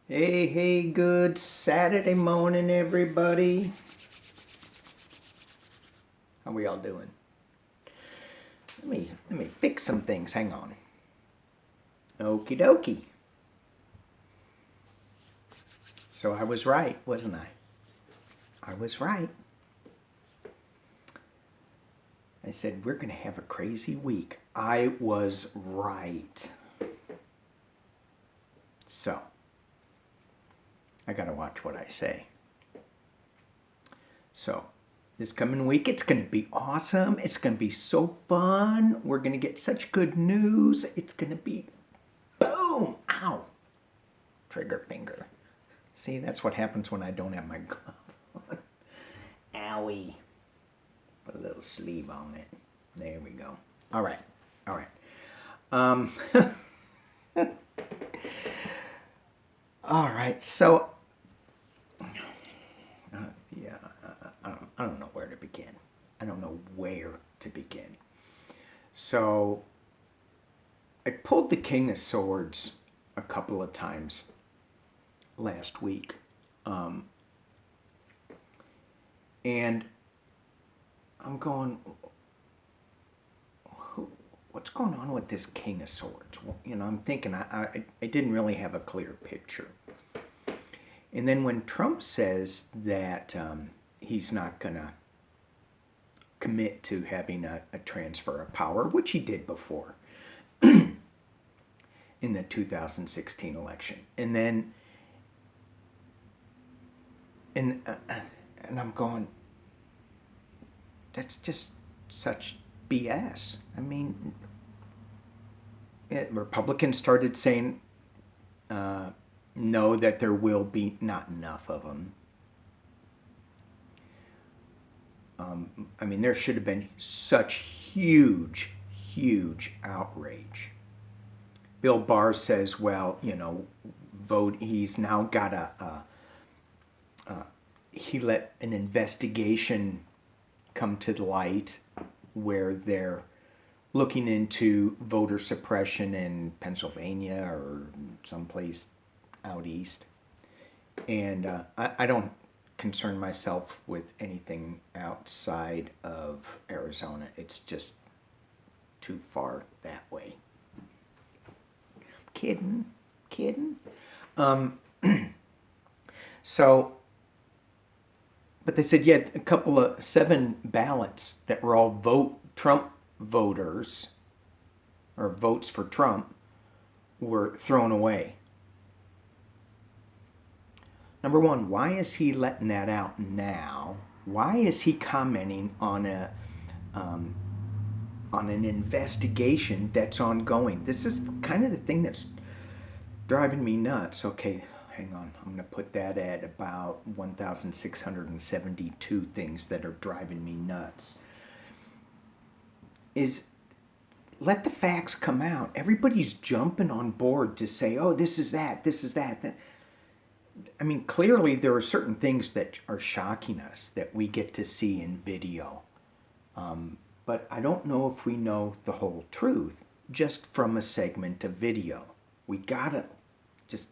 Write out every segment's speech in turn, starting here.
Hey, good Saturday morning, everybody. How we all doing? Let me fix some things. Hang on. Okie dokie. So I was right, wasn't I? I was right. I said we're gonna have a crazy week. I was right. So I gotta watch what I say. So this coming week, it's going to be awesome. It's going to be so fun. We're going to get such good news. It's going to be boom. Ow. Trigger finger. See, that's what happens when I don't have my glove on. Owie. Put a little sleeve on it. There we go. All right. All right. So, yeah, I don't know where to begin. I don't know where to begin. So, I pulled the King of Swords a couple of times last week. And I'm going, what's going on with this King of Swords? Well, I'm thinking I didn't really have a clear picture. And then when Trump says that he's not going to commit to having a transfer of power, which he did before in the 2016 election, and then and I'm going, that's just such BS. I mean, Republicans started saying no, that there will be not enough of them. I mean, there should have been such huge outrage. Bill Barr says, well, vote. He's now got he let an investigation come to light where they're looking into voter suppression in Pennsylvania or someplace out east. And I don't concern myself with anything outside of Arizona. It's just too far that way. Kidding. So, but they said, yeah, a couple of 7 ballots that were all Trump voters or votes for Trump were thrown away. Number one, why is he letting that out now? Why is he commenting on an investigation that's ongoing? This is kind of the thing that's driving me nuts. Okay, hang on. I'm going to put that at about 1,672 things that are driving me nuts. Is let the facts come out. Everybody's jumping on board to say, oh, this is that. I mean, clearly there are certain things that are shocking us that we get to see in video. But I don't know if we know the whole truth just from a segment of video. We gotta just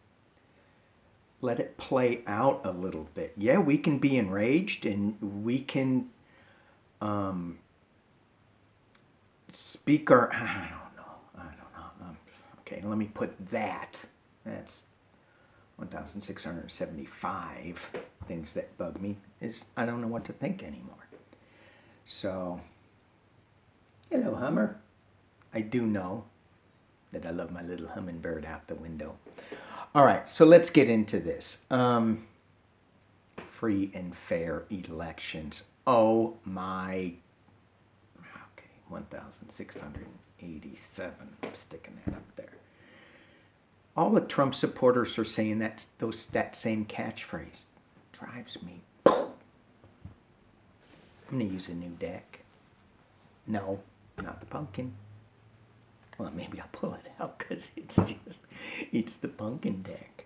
let it play out a little bit. Yeah, we can be enraged and we can speak our, I don't know. Okay, let me put that. That's 1,675 things that bug me. I don't know what to think anymore. So, hello, Hummer. I do know that I love my little hummingbird out the window. All right, so let's get into this. Free and fair elections. Oh my. Okay, 1,687. I'm sticking that up there. All the Trump supporters are saying that same catchphrase. Drives me. I'm going to use a new deck. No, not the pumpkin. Well, maybe I'll pull it out because it's the pumpkin deck.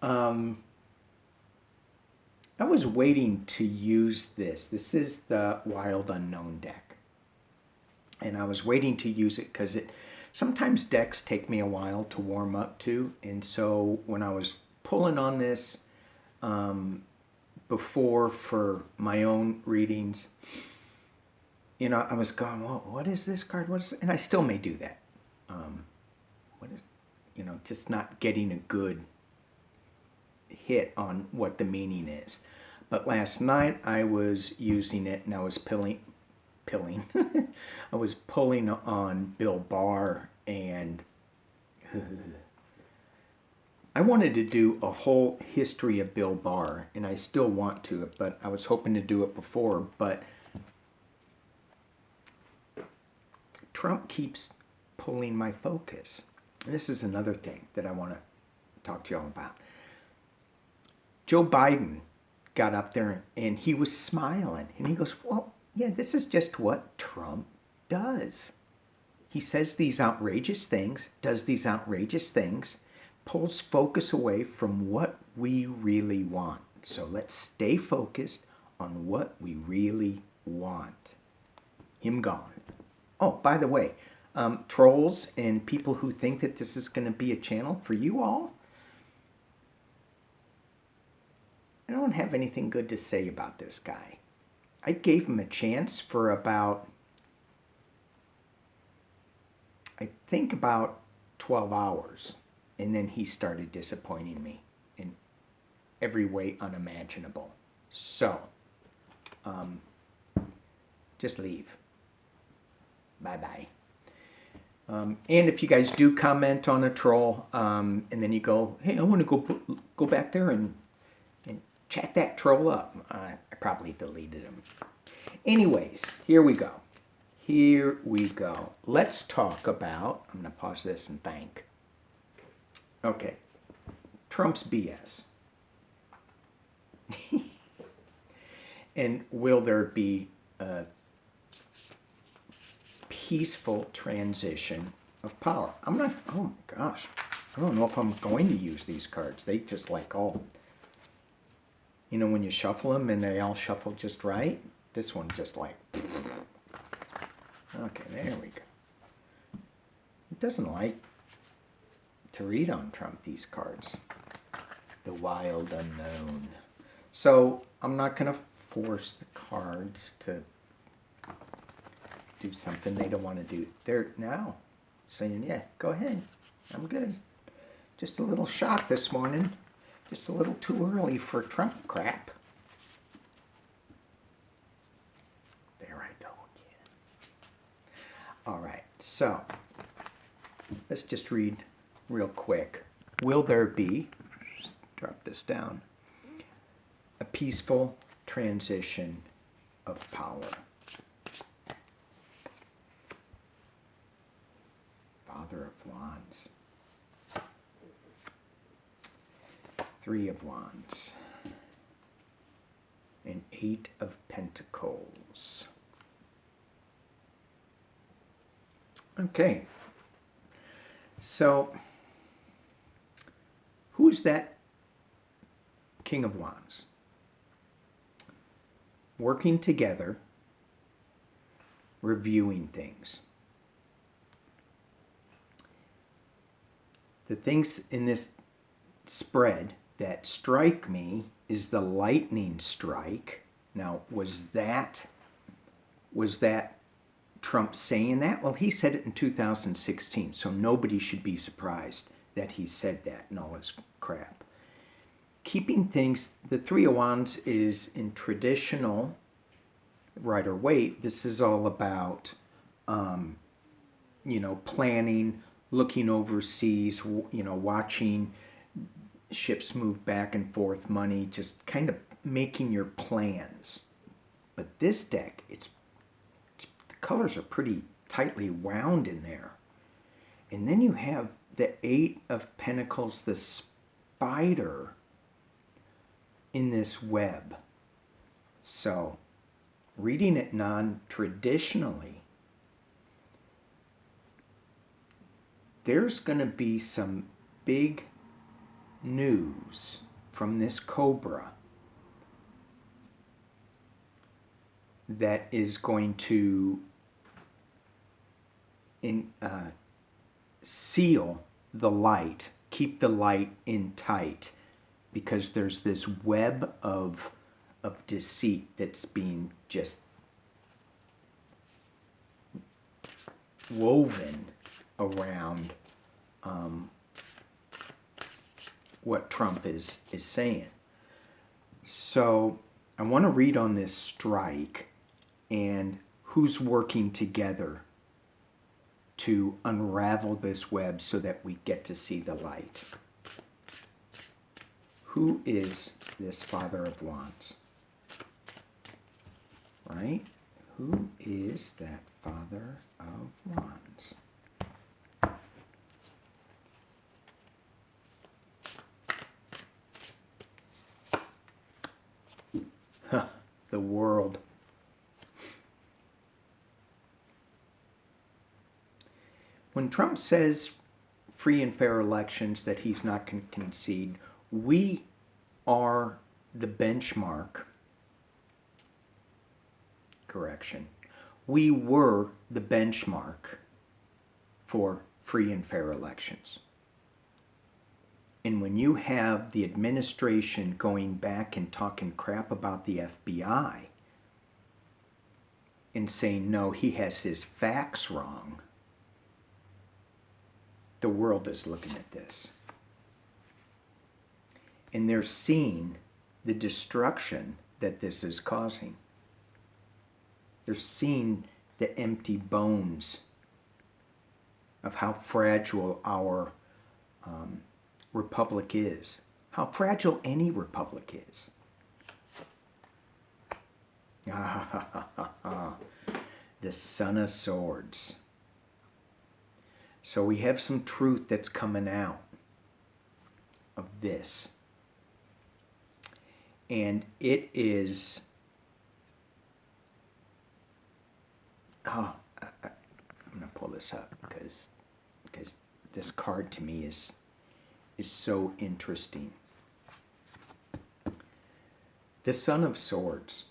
I was waiting to use this. This is the Wild Unknown deck. And I was waiting to use it because sometimes decks take me a while to warm up to. And so when I was pulling on this before for my own readings. I was going, well, what is this card? What is it? And I still may do that. Just not getting a good hit on what the meaning is. But last night I was using it and I was pilling. I was pulling on Bill Barr, and I wanted to do a whole history of Bill Barr, and I still want to, but I was hoping to do it before, but Trump keeps pulling my focus. And this is another thing that I want to talk to y'all about. Joe Biden got up there and he was smiling, and he goes, well, yeah, this is just what Trump does. He says these outrageous things, does these outrageous things, pulls focus away from what we really want. So let's stay focused on what we really want. Him gone. Oh, by the way, trolls and people who think that this is going to be a channel for you all, I don't have anything good to say about this guy. I gave him a chance for about 12 hours. And then he started disappointing me in every way unimaginable. So, just leave. Bye-bye. And if you guys do comment on a troll, and then you go, hey, I want to go back there and chat that troll up. I probably deleted him. Anyways, here we go. Let's talk about, I'm going to pause this and think. Okay, Trump's BS. And will there be a peaceful transition of power? Oh my gosh, I don't know if I'm going to use these cards. They just like all, when you shuffle them and they all shuffle just right. This one just like, okay, there we go. It doesn't like to read on Trump, these cards. The wild unknown. So I'm not going to force the cards to do something they don't want to do. They're now saying, yeah, go ahead. I'm good. Just a little shock this morning. Just a little too early for Trump crap. There I go again. All right, so let's just read real quick. Will there be, drop this down, a peaceful transition of power? Father of Wands. Three of Wands. And Eight of Pentacles. Okay. So, who's that King of Wands? Working together, reviewing things. The things in this spread that strike me is the lightning strike. Now, was that Trump saying that? Well, he said it in 2016, so nobody should be surprised that he said that and all his crap. Keeping things, the Three of Wands is in traditional Rider-Waite. This is all about, planning, looking overseas, watching ships move back and forth, money, just kind of making your plans. But this deck, the colors are pretty tightly wound in there. And then you have the Eight of Pentacles, the spider in this web. So, reading it non-traditionally, there's going to be some big news from this cobra that is going to seal the light, keep the light in tight, because there's this web of deceit that's being just woven around what Trump is saying. So I want to read on this strike and who's working together to unravel this web so that we get to see the light. Who is this Father of Wands? Right? Who is that Father of Wands? Huh, the world. When Trump says free and fair elections, that he's not going to concede, we are the benchmark. Correction. We were the benchmark for free and fair elections. And when you have the administration going back and talking crap about the FBI and saying, no, he has his facts wrong, the world is looking at this. And they're seeing the destruction that this is causing. They're seeing the empty bones of how fragile our republic is, how fragile any republic is. The Son of Swords. So we have some truth that's coming out of this. And it is, I'm going to pull this up because this card to me is so interesting. The Son of Swords.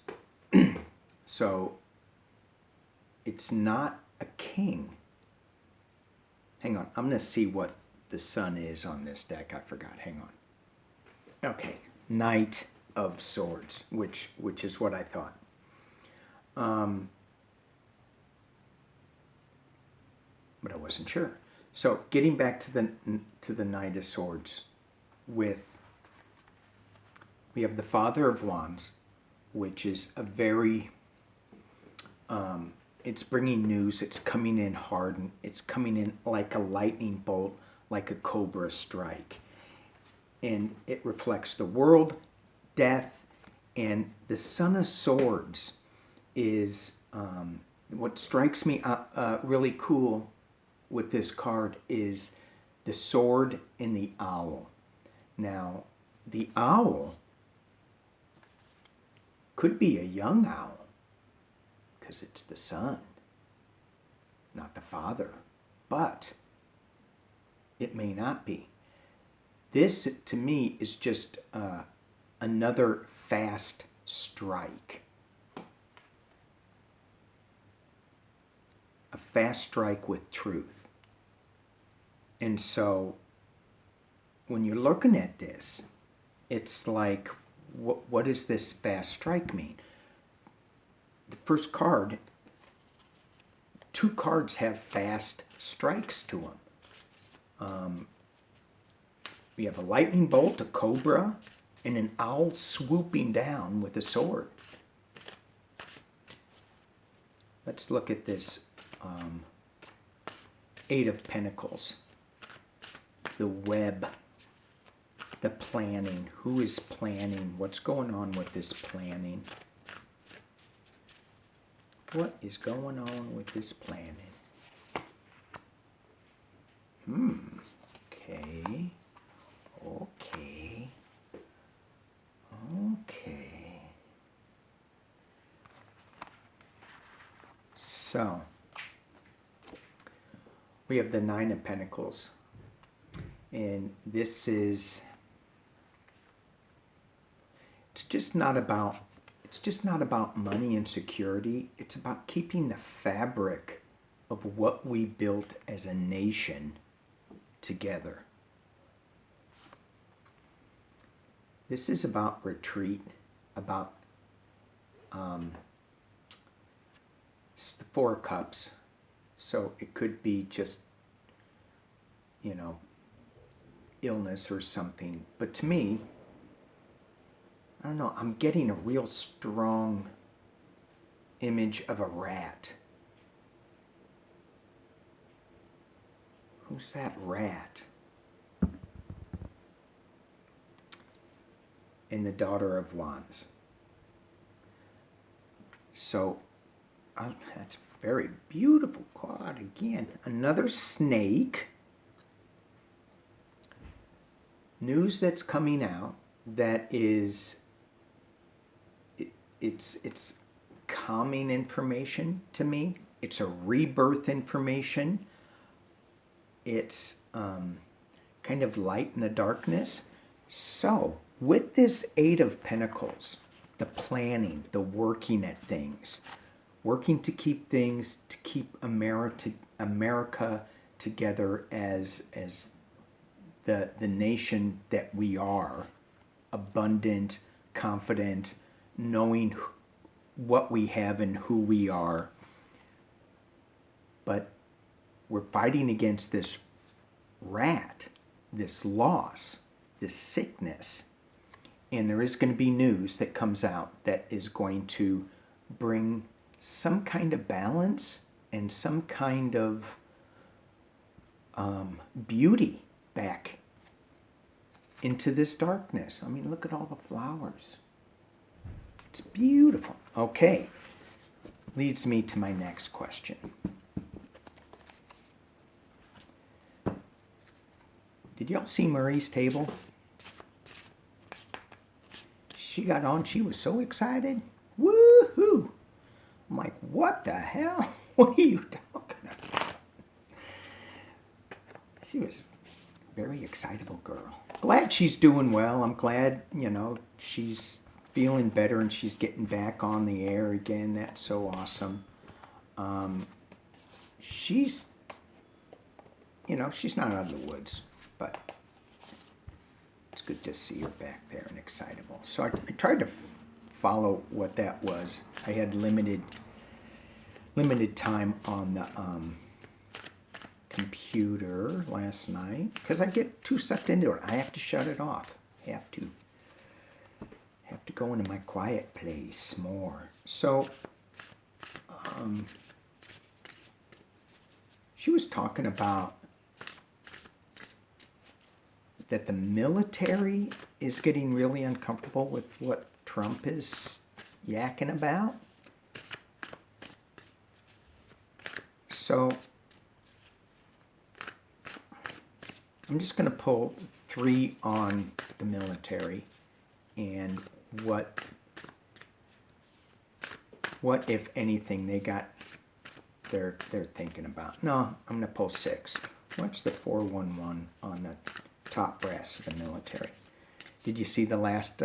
So it's not a king. Hang on, I'm going to see what the sun is on this deck. I forgot. Hang on. Okay, Knight of Swords, which is what I thought. But I wasn't sure. So getting back to the Knight of Swords, we have the Father of Wands, which is a very it's bringing news. It's coming in hard, and it's coming in like a lightning bolt, like a cobra strike. And it reflects the world, death, and the Son of Swords is what strikes me really cool with this card is the sword and the owl. Now, the owl could be a young owl, because it's the son, not the father. But it may not be. This, to me, is just another fast strike. A fast strike with truth. And so, when you're looking at this, it's like, what does this fast strike mean? The first card, 2 cards have fast strikes to them. We have a lightning bolt, a cobra, and an owl swooping down with a sword. Let's look at this 8 of Pentacles. The web, the planning. Who is planning? What's going on with this planning? What is going on with this planning? Okay. So, we have the 9 of Pentacles. And this is, it's just not about money and security. It's about keeping the fabric of what we built as a nation together. This is about retreat, about it's the Four of Cups. So it could be just, illness or something. But to me, I don't know, I'm getting a real strong image of a rat. Who's that rat? And the Daughter of Wands. So, that's a very beautiful card again. Another snake. News that's coming out that is, it's calming information to me. It's a rebirth information. It's kind of light in the darkness. So, with this Eight of Pentacles, the planning, the working at things, working to keep America together as the nation that we are, abundant, confident, knowing what we have and who we are. But we're fighting against this rat, this loss, this sickness. And there is going to be news that comes out that is going to bring some kind of balance and some kind of beauty back into this darkness. I mean, look at all the flowers. It's beautiful. Okay. Leads me to my next question. Did y'all see Marie's table? She got on, she was so excited. Woohoo! I'm like, what the hell? What are you talking about? She was a very excitable girl. Glad she's doing well. I'm glad, she's feeling better and she's getting back on the air again. That's so awesome. She's not out of the woods, but it's good to see her back there and excitable. So I tried to follow what that was. I had limited time on the computer last night because I get too sucked into it. I have to shut it off. Have to go into my quiet place more. So she was talking about that the military is getting really uncomfortable with what Trump is yakking about. So I'm just going to pull 3 on the military and what if anything they're thinking about. No, I'm going to pull 6. What's the 411 on the top brass of the military? Did you see the last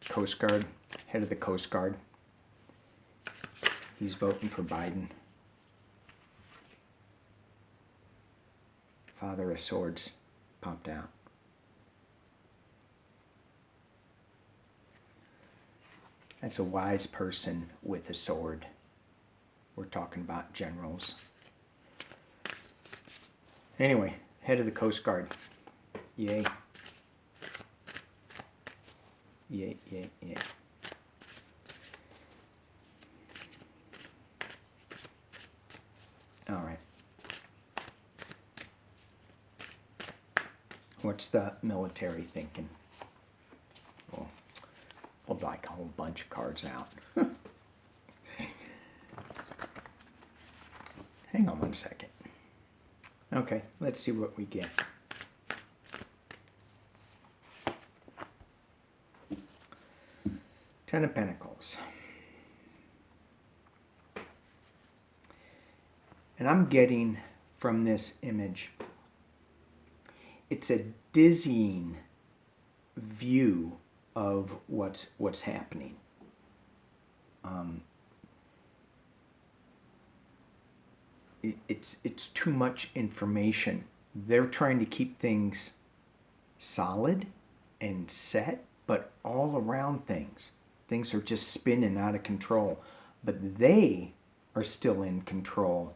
Coast Guard, head of the Coast Guard? He's voting for Biden. Father of Swords popped out. That's a wise person with a sword. We're talking about generals. Anyway, head of the Coast Guard. Yay. Yay, yay, yay. All right. What's the military thinking? Well, pulled like a whole bunch of cards out. Hang on one second. Okay, let's see what we get. Ten of Pentacles. And I'm getting from this image, it's a dizzying view of what's happening. It's too much information. They're trying to keep things solid and set, but all around things. Things are just spinning out of control. But they are still in control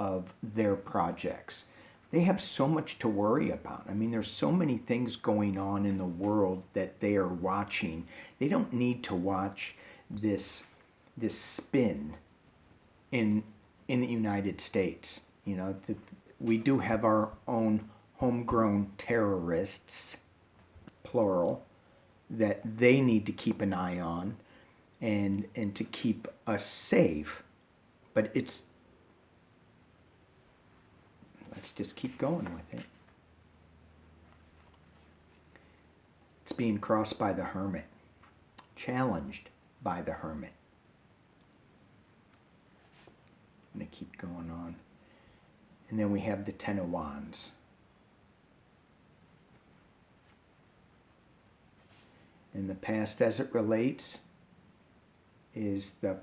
of their projects. They have so much to worry about. I mean, there's so many things going on in the world that they are watching. They don't need to watch this spin in the United States. You know, we do have our own homegrown terrorists, plural, that they need to keep an eye on and to keep us safe. But let's just keep going with it. It's being crossed by the Hermit, challenged by the Hermit. I'm going to keep going on. And then we have the Ten of Wands. In the past, as it relates, is the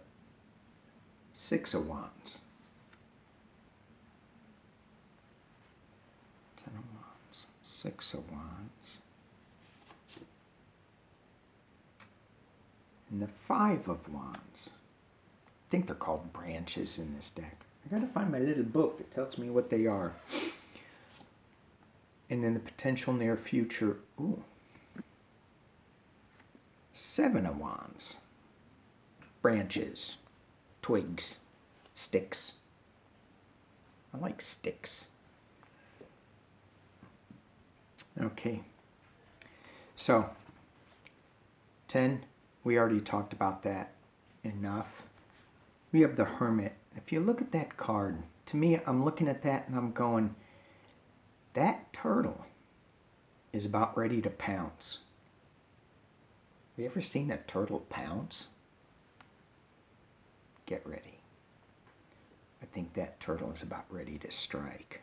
Six of Wands. Ten of Wands, Six of Wands. And the Five of Wands. I think they're called branches in this deck. I gotta find my little book that tells me what they are. And in the potential near future, Seven of Wands. Branches, twigs, sticks. I like sticks. Okay. So, 10, we already talked about that enough. We have the Hermit. If you look at that card, to me, I'm looking at that and I'm going, that turtle is about ready to pounce. Have you ever seen a turtle pounce? Get ready. I think that turtle is about ready to strike.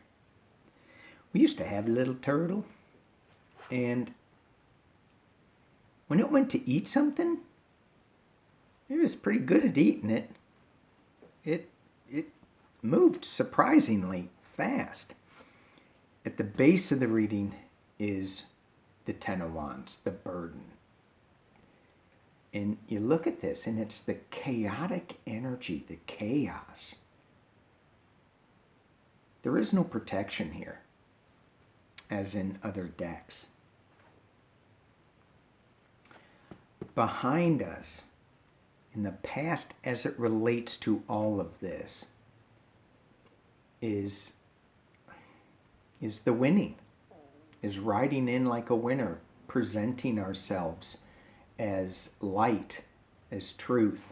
We used to have a little turtle, and when it went to eat something, it was pretty good at eating it. It moved surprisingly fast. At the base of the reading is the Ten of Wands, the burden. And you look at this, and it's the chaotic energy, the chaos. There is no protection here, as in other decks. Behind us, in the past, as it relates to all of this, is the winning, is riding in like a winner, presenting ourselves as light, as truth.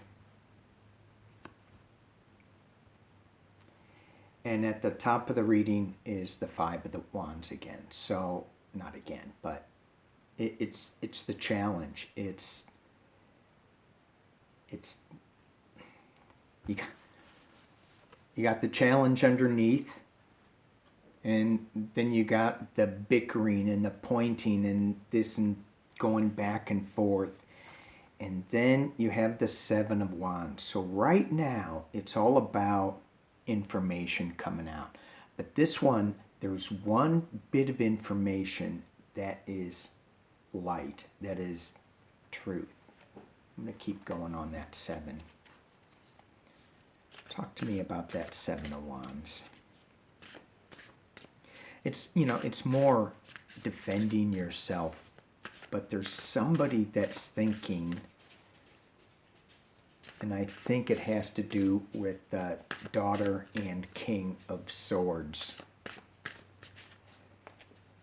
And at the top of the reading is the Five of the Wands again. So, not again, but it's the challenge. It's you got the challenge underneath, and then you got the bickering and the pointing and this and going back and forth. And then you have the Seven of Wands. So right now, it's all about information coming out. But this one, there's one bit of information that is light, that is truth. I'm going to keep going on that 7. Talk to me about that Seven of Wands. It's, it's more defending yourself, but there's somebody that's thinking, and I think it has to do with Daughter and King of Swords.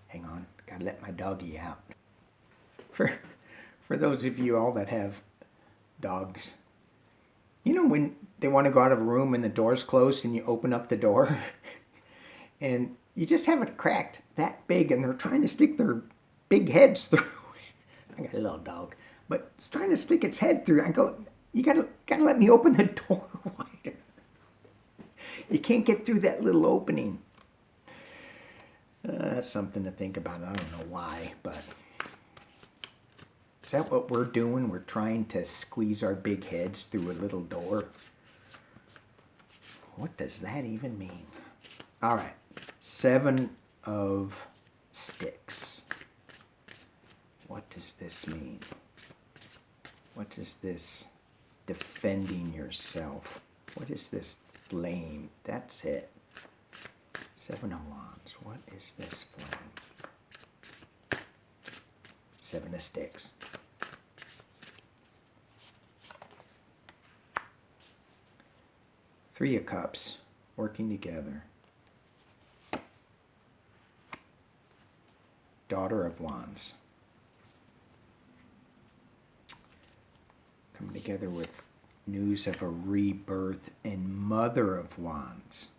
Hang on, gotta let my doggy out. For those of you all that have dogs, when they want to go out of a room and the door's closed and you open up the door and you just have it cracked that big and they're trying to stick their big heads through. I got a little dog, but it's trying to stick its head through. I go, you gotta let me open the door wider. You can't get through that little opening. That's something to think about. I don't know why, but is that what we're doing? We're trying to squeeze our big heads through a little door. What does that even mean? All right, 7 of Sticks. What does this mean? What is this defending yourself? What is this flame? That's it. Seven of Wands. What is this flame? Seven of Sticks. Three of Cups. Working together. Daughter of Wands. Coming together with news of a rebirth. And Mother of Wands.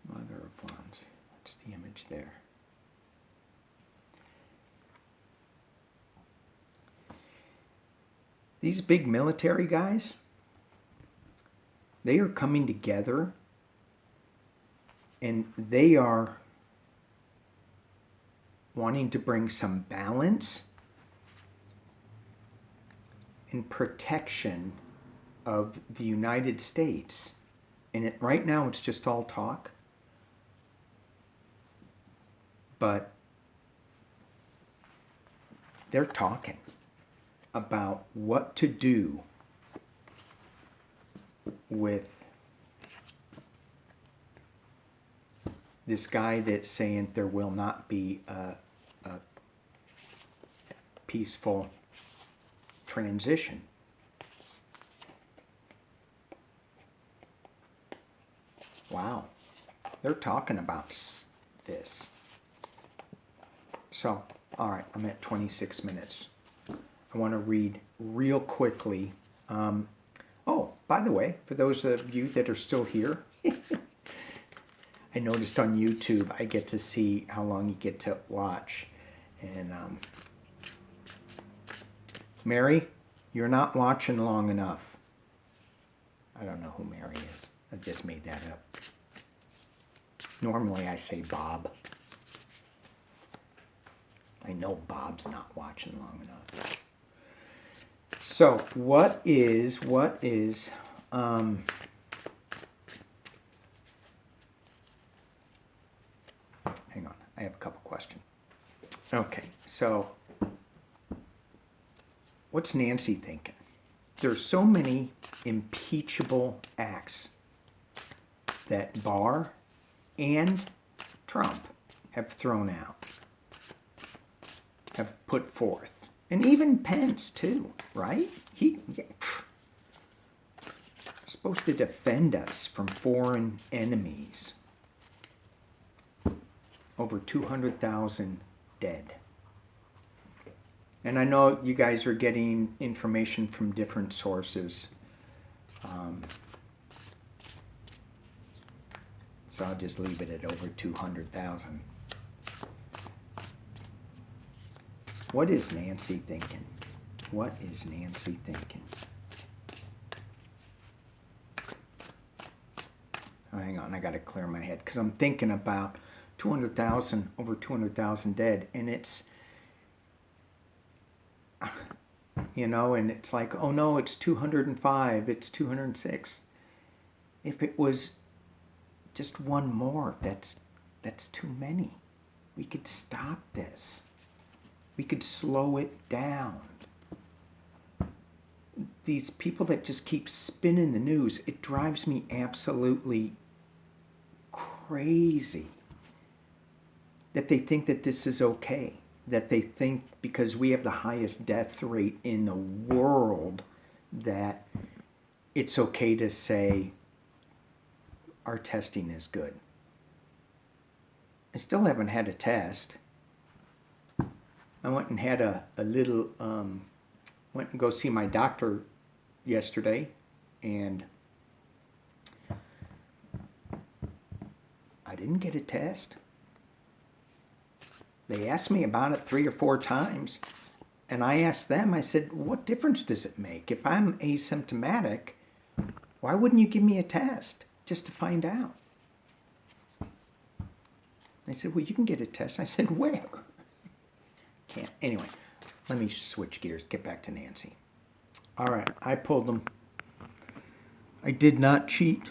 Mother of Wands. What's the image there? These big military guys, they are coming together and they are wanting to bring some balance and protection of the United States. And right now it's just all talk. But they're talking about what to do with this guy that's saying there will not be a peaceful transition. Wow. They're talking about this. So, all right, I'm at 26 minutes. I want to read real quickly. Oh, by the way, for those of you that are still here, I noticed on YouTube I get to see how long you get to watch. And Mary, you're not watching long enough. I don't know who Mary is. I just made that up. Normally I say Bob. I know Bob's not watching long enough. So, what is, hang on, I have a couple questions. Okay, so, what's Nancy thinking? There's so many impeachable acts that Barr and Trump have thrown out, have put forth. And even Pence, too, right? He's supposed to defend us from foreign enemies. Over 200,000 dead. And I know you guys are getting information from different sources. So I'll just leave it at over 200,000. What is Nancy thinking? What is Nancy thinking? Oh, hang on, I got to clear my head because I'm thinking about 200,000, over 200,000 dead, and it's, you know, and it's like, oh no, it's 205, it's 206. If it was just one more, that's too many. We could stop this. We could slow it down. These people that just keep spinning the news, it drives me absolutely crazy that they think that this is okay. That they think because we have the highest death rate in the world that it's okay to say our testing is good. I still haven't had a test. I went and had a little, went and go see my doctor yesterday, and I didn't get a test. They asked me about it 3 or 4 times, and I asked them, I said, what difference does it make? If I'm asymptomatic, why wouldn't you give me a test just to find out? They said, well, you can get a test. I said, where? Can't. Anyway, let me switch gears, get back to Nancy. All right, I pulled them. I did not cheat.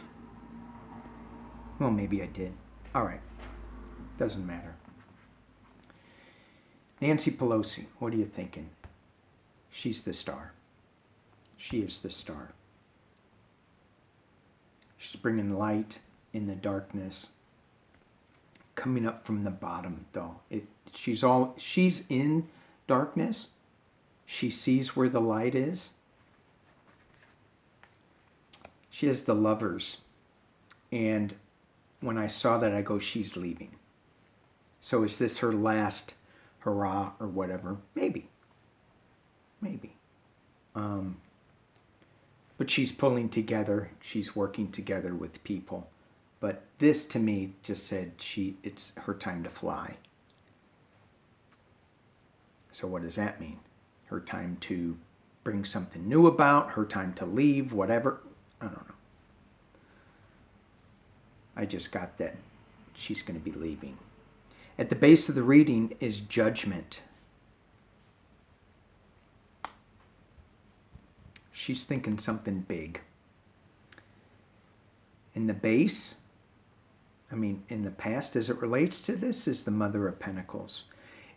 Well, maybe I did. All right. Doesn't matter. Nancy Pelosi, what are you thinking? She's the star. She is the star. She's bringing light in the darkness. Coming up from the bottom, though. She's in darkness. She sees where the light is. She has the lovers. And when I saw that, I go, she's leaving. So is this her last hurrah or whatever? Maybe. But she's pulling together. She's working together with people. But this, to me, just said it's her time to fly. So what does that mean? Her time to bring something new about, her time to leave, whatever. I don't know. I just got that she's going to be leaving. At the base of the reading is judgment. She's thinking something big. In the base, in the past as it relates to this, is the Mother of Pentacles,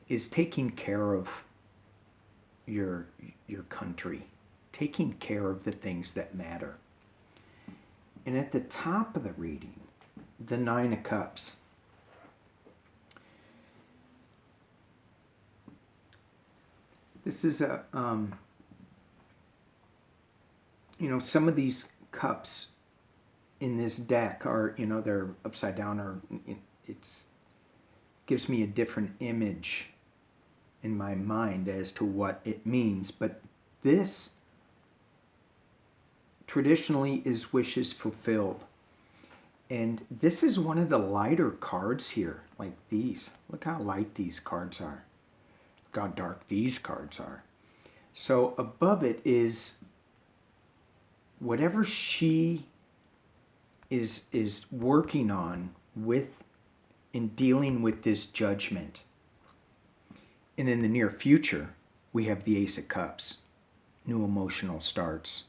is taking care of your country, taking care of the things that matter. And at the top of the reading, the Nine of Cups. This is a, some of these cups in this deck are, they're upside down, or it's gives me a different image in my mind as to what it means. But this traditionally is wishes fulfilled. And this is one of the lighter cards here, like these. Look how light these cards are. Look how dark these cards are. So above it is whatever she is working on in dealing with this judgment. And in the near future, we have the Ace of Cups. New emotional starts.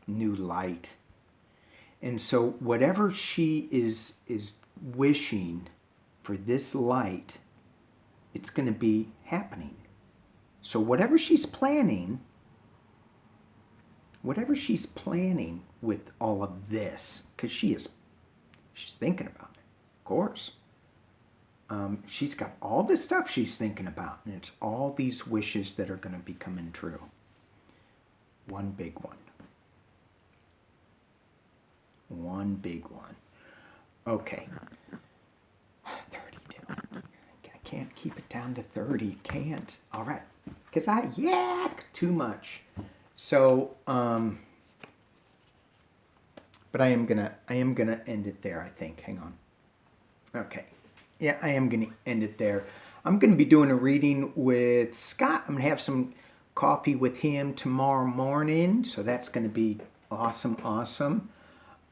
New light. And so whatever she is wishing for this light, it's going to be happening. So whatever she's planning with all of this, because she's thinking about it, of course. She's got all this stuff she's thinking about, and it's all these wishes that are going to be coming true. One big one. One big one. Okay. 32. I can't keep it down to 30. Can't. All right. Because I yak too much. So, but I am gonna end it there, I think. Hang on. Okay. Yeah, I am gonna end it there. I'm gonna be doing a reading with Scott. I'm gonna have some coffee with him tomorrow morning. So that's gonna be awesome.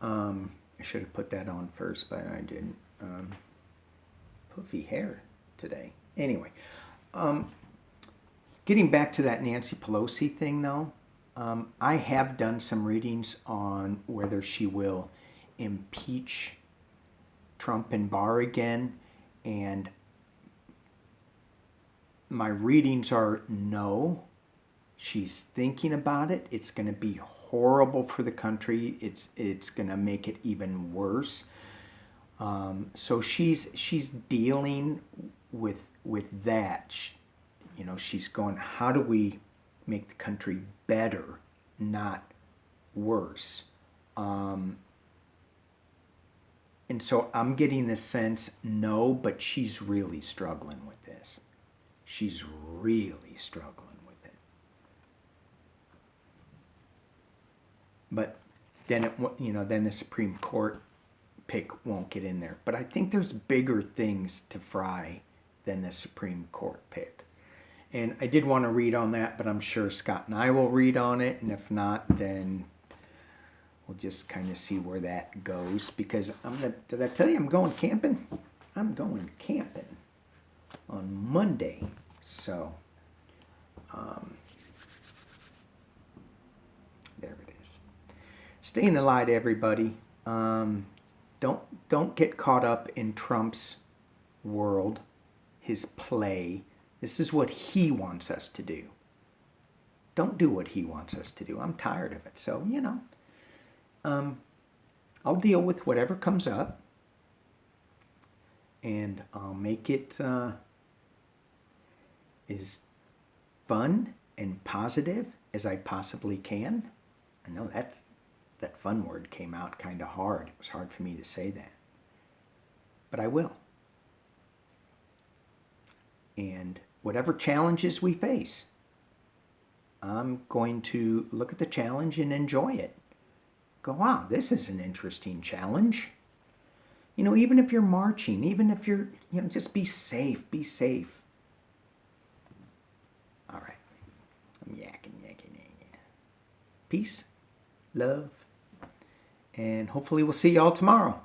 I should have put that on first, but I didn't. Puffy hair today. Anyway, getting back to that Nancy Pelosi thing, though, I have done some readings on whether she will impeach Trump and Barr again, and my readings are no. She's thinking about it. It's going to be horrible for the country. It's going to make it even worse. So she's dealing with that. She's going, how do we make the country better, not worse? And so I'm getting the sense, no, but she's really struggling with this. She's really struggling with it. But then then the Supreme Court pick won't get in there. But I think there's bigger things to fry than the Supreme Court pick. And I did want to read on that, but I'm sure Scott and I will read on it. And if not, then we'll just kind of see where that goes. Because did I tell you I'm going camping? I'm going camping on Monday. So, there it is. Stay in the light, everybody. Don't get caught up in Trump's world, his play. This is what he wants us to do. Don't do what he wants us to do. I'm tired of it. So, I'll deal with whatever comes up, and I'll make it as fun and positive as I possibly can. I know that fun word came out kind of hard. It was hard for me to say that. But I will. And whatever challenges we face, I'm going to look at the challenge and enjoy it. Go, wow, this is an interesting challenge. Even if you're marching, even if you're, just be safe, be safe. All right. I'm yakking. Peace, love, and hopefully we'll see y'all tomorrow.